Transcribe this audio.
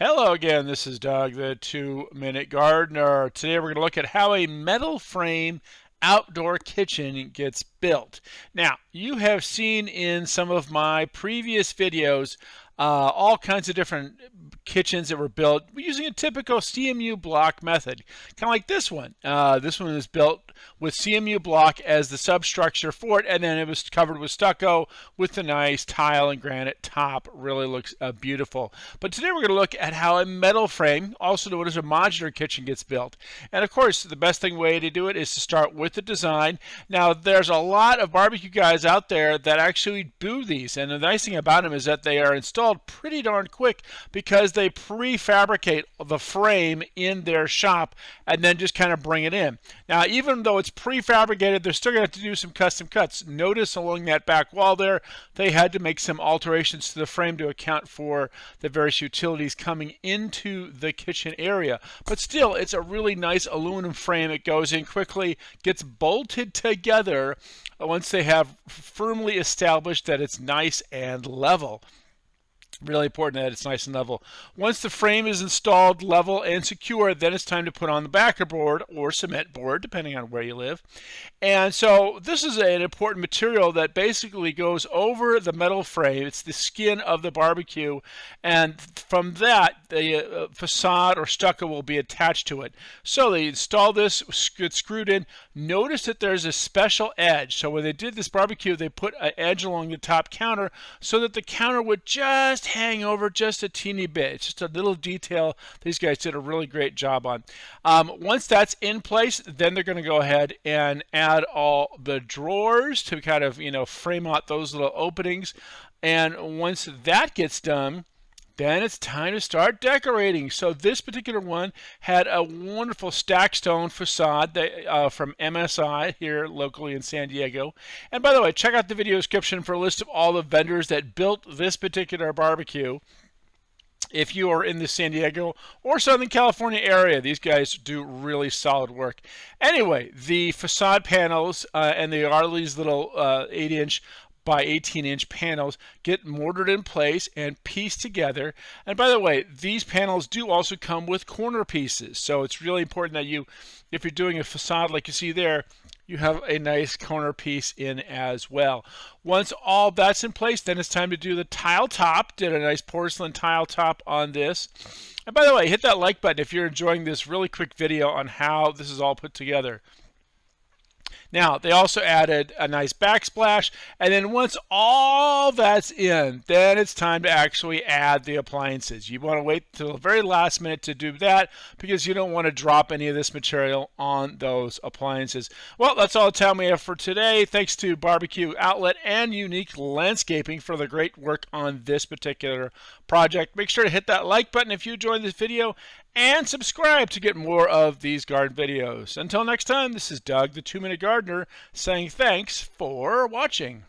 Hello again, this is Doug, the 2-Minute Gardener. Today we're going to look at how a metal frame outdoor kitchen gets built. Now, you have seen in some of my previous videos all kinds of different kitchens that were built using a typical CMU block method, kind of like this one. This one is built with CMU block as the substructure for it, and then it was covered with stucco with the nice tile and granite top. Really looks beautiful. But today we're going to look at how a metal frame, also known as a modular kitchen, gets built. And of course, the best way to do it is to start with the design. Now, there's a lot of barbecue guys out there that actually do these, and the nice thing about them is that they are installed pretty darn quick because they prefabricate the frame in their shop and then just kind of bring it in. Now, even though it's prefabricated, they're still going to have to do some custom cuts. Notice along that back wall there, they had to make some alterations to the frame to account for the various utilities coming into the kitchen area. But still, it's a really nice aluminum frame. It goes in quickly, gets bolted together once they have firmly established that it's nice and level. Really important that it's nice and level. Once the frame is installed level and secure, then it's time to put on the backer board or cement board, depending on where you live. And so this is an important material that basically goes over the metal frame. It's the skin of the barbecue, and from that, the facade or stucco will be attached to it. So they install this, get screwed in. Notice that there's a special edge. So when they did this barbecue, they put an edge along the top counter so that the counter would just hang over just a teeny bit. It's just a little detail these guys did a really great job on. Once that's in place, then they're going to go ahead and add all the drawers to kind of, frame out those little openings. And once that gets done, then it's time to start decorating. So this particular one had a wonderful stack stone facade from MSI here locally in San Diego. And by the way, check out the video description for a list of all the vendors that built this particular barbecue. If you are in the San Diego or Southern California area, these guys do really solid work. Anyway, the facade panels, and they are these little 8-inch by 18-inch panels, get mortared in place and pieced together. And by the way, these panels do also come with corner pieces. So it's really important that if you're doing a facade like you see there, you have a nice corner piece in as well. Once all that's in place, then it's time to do the tile top. Did a nice porcelain tile top on this. And by the way, hit that like button if you're enjoying this really quick video on how this is all put together. Now, they also added a nice backsplash, and then once all that's in, then it's time to actually add the appliances. You want to wait till the very last minute to do that because you don't want to drop any of this material on those appliances. Well, that's all the time we have for today. Thanks to Barbecue Outlet and Unique Landscaping for the great work on this particular project. Make sure to hit that like button if you enjoyed this video, and subscribe to get more of these garden videos. Until next time, this is Doug, the 2-Minute Gardener, saying thanks for watching.